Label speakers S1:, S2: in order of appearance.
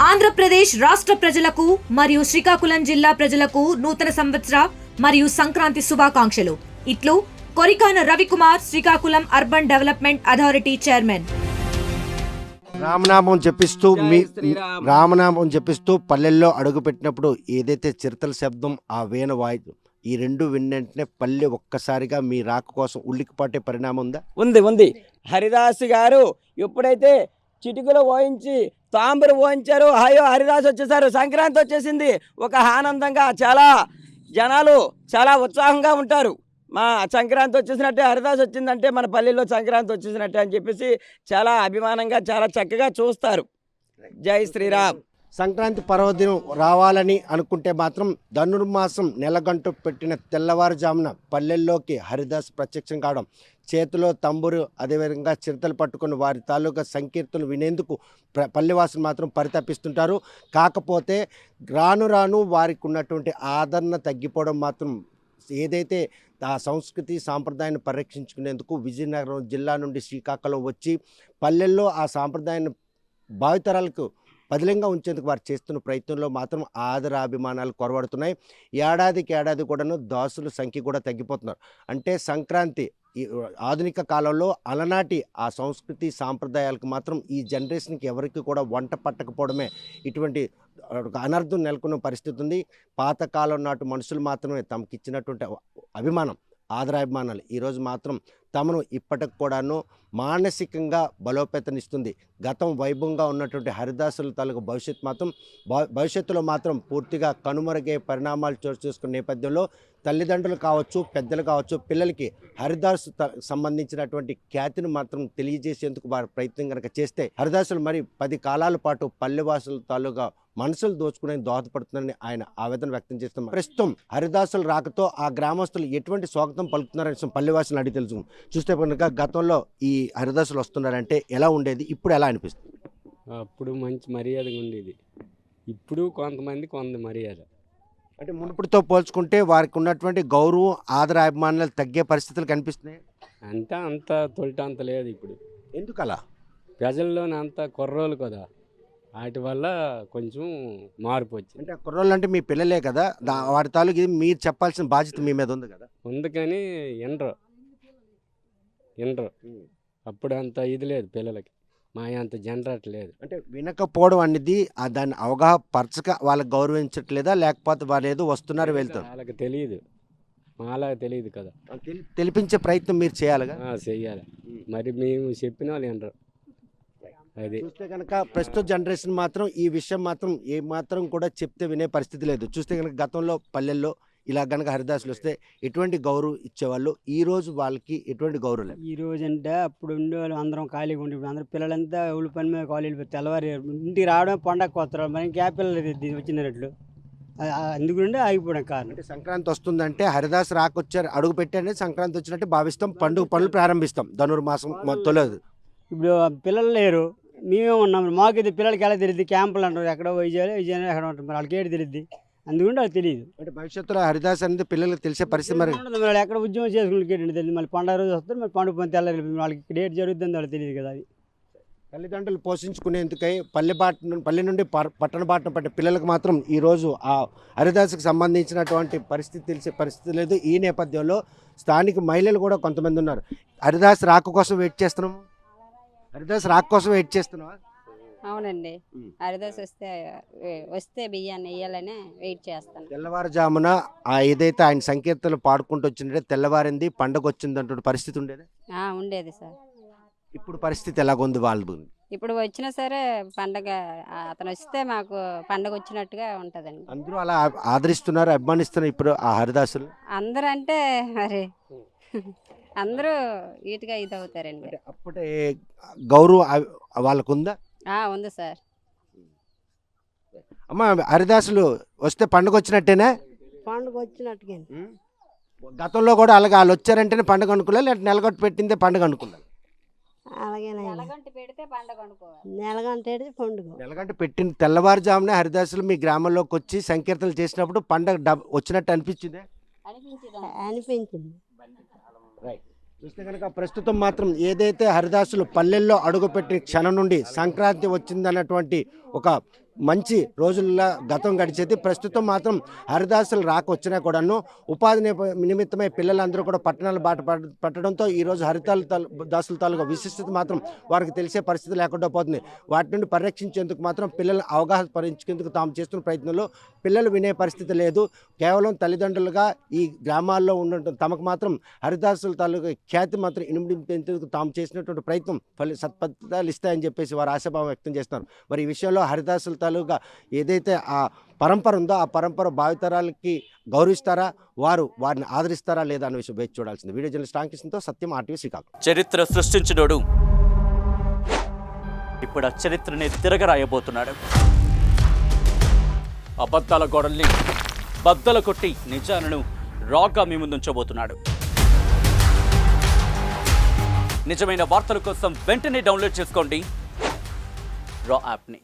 S1: ఆంధ్రప్రదేశ్ రాష్ట్ర ప్రజలకు మరియు శ్రీకాకుళం జిల్లా ప్రజలకు నూతన సంవత్సర మరియు సంక్రాంతి శుభాకాంక్షలు. ఇట్లు Korikana Ravikumar, Srikakulam urban development authority chairman.
S2: రామనామం జపిస్తూ పల్లెల్లో అడుగుపెట్టినప్పుడు ఏదైతే చిరతల శబ్దం, ఆ వేణ వాయిద్యం, ఈ రెండు విన్నంటనే పల్లె ఒక్కసారిగా మీ రాక కోసం ఉల్లికిపాటే పరిణామం ఉందా?
S3: ఉంది. హరిదాస్ గారు ఎప్పుడైతే చిటికలో ఓయించి తాంబూరు ఓయించారు, అయ్యో హరిదాస్ వచ్చేసారు, సంక్రాంతి వచ్చేసింది, ఒక ఆనందంగా చాలా జనాలు చాలా ఉత్సాహంగా ఉంటారు. మా సంక్రాంతి వచ్చేసినట్టే, హరిదాస్ వచ్చిందంటే మన పల్లెల్లో సంక్రాంతి వచ్చేసినట్టే అని చెప్పేసి చాలా అభిమానంగా చాలా చక్కగా చూస్తారు. జై శ్రీరామ్.
S2: సంక్రాంతి పర్వదినం రావాలని అనుకుంటే మాత్రం ధనుర్మాసం నెలగంటు పెట్టిన తెల్లవారుజామున పల్లెల్లోకి హరిదాస్ ప్రత్యక్షం కావడం, చేతిలో తంబురు, అదేవిధంగా చిరతలు పట్టుకుని వారి తాలూకా సంకీర్తనలు వినేందుకు పల్లెవాసులు మాత్రం పరితపిస్తుంటారు. కాకపోతే రాను రాను వారికి ఉన్నటువంటి ఆదరణ తగ్గిపోవడం మాత్రం, ఏదైతే ఆ సంస్కృతి సాంప్రదాయాన్ని పరిరక్షించుకునేందుకు విజయనగరం జిల్లా నుండి శ్రీకాకుళం వచ్చి పల్లెల్లో ఆ సాంప్రదాయాన్ని భావితరాలకు బదిలంగా ఉంచేందుకు వారు చేస్తున్న ప్రయత్నంలో మాత్రం ఆదరాభిమానాలు కొరవడుతున్నాయి. ఏడాదికి ఏడాది కూడాను దాసుల సంఖ్య కూడా తగ్గిపోతున్నారు. అంటే సంక్రాంతి ఈ ఆధునిక కాలంలో అలనాటి ఆ సంస్కృతి సాంప్రదాయాలకు మాత్రం ఈ జనరేషన్కి ఎవరికి కూడా వంట పట్టకపోవడమే ఇటువంటి అనర్థం నెలకొన్న పరిస్థితి ఉంది. పాతకాలం నాటి మనుషులు మాత్రమే తమకి ఇచ్చినటువంటి అభిమానం, ఆదరాభిమానాలు ఈరోజు మాత్రం తమను ఇప్పటికి కూడాను మానసికంగా బలోపేతనిస్తుంది. గతం వైభవంగా ఉన్నటువంటి హరిదాసుల తాలూకు భవిష్యత్తులో మాత్రం పూర్తిగా కనుమరుగే పరిణామాలు చోటు చేసుకున్న నేపథ్యంలో తల్లిదండ్రులు కావచ్చు, పెద్దలు కావచ్చు, పిల్లలకి హరిదాసు సంబంధించినటువంటి ఖ్యాతిని మాత్రం తెలియజేసేందుకు వారి ప్రయత్నం కనుక చేస్తే హరిదాసులు మరి 10 కాలాల పాటు పల్లెవాసుల తాలూకా మనసులు దోచుకునే దోహదపడుతుందని ఆయన ఆవేదన వ్యక్తం చేస్తున్నారు. ప్రస్తుతం హరిదాసుల రాకతో ఆ గ్రామస్తులు ఎటువంటి స్వాగతం పలుకుతున్నారని పల్లెవాసులు అడిగి తెలుసుకున్నాం. చూస్తే కనుక గతంలో ఈ హరిదాసులు వస్తున్నారంటే ఎలా ఉండేది, ఇప్పుడు ఎలా అనిపిస్తుంది?
S4: అప్పుడు మంచి మర్యాదగా ఉండేది, ఇప్పుడు కొంత మర్యాద
S2: అంటే మునుపటితో పోల్చుకుంటే వారికి ఉన్నటువంటి గౌరవం, ఆదరాభిమానాలు తగ్గే పరిస్థితులు కనిపిస్తున్నాయి.
S4: అంత తొలిట అంత లేదు ఇప్పుడు.
S2: ఎందుకు అలా?
S4: ప్రజల్లోనే అంత కుర్రోళ్ళు కదా, వాటి వల్ల కొంచెం మార్పు వచ్చింది.
S2: అంటే కుర్రోళ్ళు అంటే మీ పిల్లలే కదా, వారి తాలూకు మీరు చెప్పాల్సిన బాధ్యత మీ మీద ఉంది కదా.
S4: ఉంది కానీ వినరు. అప్పుడు అంత ఇది లేదు పిల్లలకి, మా అంత జనరేట్ లేదు.
S2: అంటే వినకపోవడం అనేది దాన్ని అవగాహన పరచక వాళ్ళకి గౌరవించట్లేదా, లేకపోతే వాళ్ళు ఏదో వస్తున్నారు వెళ్తారు
S4: వాళ్ళకి తెలియదు, మాలాగా తెలియదు కదా.
S2: తెలిపించే ప్రయత్నం మీరు చేయాలిగా.
S4: చెయ్యాలి, మరి మేము చెప్పిన వాళ్ళు వినరు. అది
S2: చూస్తే కనుక ప్రస్తుత జనరేషన్ మాత్రం ఈ విషయం మాత్రం ఏ మాత్రం కూడా చెప్తే వినే పరిస్థితి లేదు. చూస్తే కనుక గతంలో పల్లెల్లో ఇలా కనుక హరిదాసులు వస్తే ఎటువంటి గౌరవం ఇచ్చేవాళ్ళు, ఈ రోజు వాళ్ళకి ఎటువంటి గౌరవం లేదు.
S5: ఈ రోజు అంటే అప్పుడు ఉండేవాళ్ళు అందరం ఖాళీగా ఉండి, ఇప్పుడు అందరూ పిల్లలంతా ఊళ్ళ పని మీద ఖాళీలు తెల్లవారి ఇంటికి రావడం పండగ వస్తారు, మరి ఇంకా పిల్లలు వచ్చినట్లు అందుకుంటే ఆగిపోవడం కారణం.
S2: అంటే సంక్రాంతి వస్తుందంటే హరిదాస్ రాకొచ్చారు, అడుగు పెట్టానే సంక్రాంతి వచ్చినట్టు భావిస్తాం, పండుగ పనులు ప్రారంభిస్తాం ధనుర్మాసం తొలదు.
S5: ఇప్పుడు పిల్లలు లేరు, మేమే ఉన్నాం, మాకు ఇది పిల్లలకి ఎలా తెలియదు, క్యాంపులు అంటారు, ఎక్కడో విజయనగరం ఎక్కడ ఉంటారు, మరి వాళ్ళకి ఏడు తెలియదు, అందుకుంటే వాళ్ళకి తెలియదు.
S2: అంటే భవిష్యత్తులో హరిదాస్ అనేది పిల్లలకు తెలిసే పరిస్థితి మరి
S5: వాళ్ళు ఎక్కడ ఉద్యోగం చేసుకుని తెలియదు, మళ్ళీ పండుగ రోజు వస్తారు, మరి పండుగ పని తెల్లారి వాళ్ళకి ఇక్కడ ఏడు జరుగుతుంది వాళ్ళకి తెలియదు కదా. అది
S2: తల్లిదండ్రులు పోషించుకునేందుకై పల్లె నుండి పట్టణ బాటన పట్టే పిల్లలకు మాత్రం ఈరోజు ఆ హరిదాసుకు సంబంధించినటువంటి పరిస్థితి తెలిసే పరిస్థితి లేదు. ఈ నేపథ్యంలో స్థానిక మహిళలు కూడా కొంతమంది ఉన్నారు. హరిదాస్ రాక కోసం వెయిట్ చేస్తున్నాం. హరిదాస్ రాక కోసం వెయిట్ చేస్తున్నావా?
S6: అవునండి, హరిదాస్ వస్తే బియ్యాన్ని వేయాలని వెయిట్ చేస్తాను.
S2: తెల్లవారుజామున ఏదైతే ఆయన సంకీర్తనలు పాడుకుంటూ వచ్చిందంటే తెల్లవారింది, పండగ వచ్చిందంటే పరిస్థితి ఉండేది.
S6: ఉండేది సార్.
S2: ఇప్పుడు పరిస్థితి ఎలాగుంది వాళ్ళు?
S6: ఇప్పుడు వచ్చినా సరే పండగ అతను వస్తే మాకు పండగ వచ్చినట్టుగా ఉంటుందండి.
S2: అందరూ అలా ఆదరిస్తున్నారు, అభిమానిస్తున్నారు ఇప్పుడు ఆ హరిదాసులు.
S6: అందరూ అంటే మరి అందరూ ఈటుగా ఇది అవుతారండి.
S2: అప్పుడే గౌరవం వాళ్ళకు ఉందా?
S6: ఉంది సార్.
S2: అమ్మ, హరిదాసులు వస్తే పండుగ వచ్చినట్టేనా?
S7: పండుగ వచ్చినట్టుగా.
S2: గతంలో కూడా అలాగే వాళ్ళు వచ్చారంటేనే పండుగ అనుకోలే, లేదంటే నెలగొట్టు పెట్టిందే పండుగ అనుకున్నారు?
S6: నెలగంట పెడితే పండుగ అనుకోవాలి.
S2: నెలగంట పెట్టిన తెల్లవారుజామునే హరిదాసులు మీ గ్రామంలోకి వచ్చి సంకీర్తనలు చేసినప్పుడు పండుగ వచ్చినట్టు అనిపించింది. చూస్తే కనుక ప్రస్తుతం మాత్రం ఏదైతే హరిదాసులు పల్లెల్లో అడుగుపెట్టిన క్షణం నుండి సంక్రాంతి వచ్చిందన్నటువంటి ఒక మంచి రోజుల్లో గతం గడిచేది. ప్రస్తుతం మాత్రం హరిదాసులు రాకొచ్చినా కూడాను ఉపాధి నిమిత్తమై పిల్లలందరూ కూడా పట్టణాల బాట పట్టడంతో ఈరోజు దాసుల తాలూకా విశిష్టత మాత్రం వారికి తెలిసే పరిస్థితి లేకుండా పోతుంది. వాటి నుండి పరిరక్షించేందుకు మాత్రం పిల్లలను అవగాహన పరిచేందుకు తాము చేస్తున్న ప్రయత్నంలో పిల్లలు వినే పరిస్థితి లేదు. కేవలం తల్లిదండ్రులుగా ఈ గ్రామాల్లో ఉండటం తమకు మాత్రం హరిదాసుల తాలూకా ఖ్యాతి మాత్రం ఇనుమడింపేందుకు తాము చేసినటువంటి ప్రయత్నం సత్ఫలితాలు ఇస్తాయని చెప్పేసి వారు ఆశాభావం వ్యక్తం చేస్తున్నారు. మరి ఈ విషయంలో హరిదాసుల తాలూకా ఏదైతే ఆ పరంపర ఉందో ఆ పరంపర భావితరాలకి గౌరవిస్తారా, వారిని ఆదరిస్తారా లేదా అనే విషయం వేచి చూడాల్సింది. వీడియో జర్నలిస్ట్ రామకృష్ణతో సత్యం, RTV శ్రీకాకుళం.
S8: చరిత్ర సృష్టించినోడు ఇప్పుడు ఆ చరిత్రని తిరగరాయబోతున్నాడు. అబద్ధాల గోడల్ని బద్దల కొట్టి నిజాలను రాగా మీ ముందుంచబోతున్నాడు. నిజమైన వార్తల కోసం వెంటనే డౌన్లోడ్ చేసుకోండి రా యాప్ని.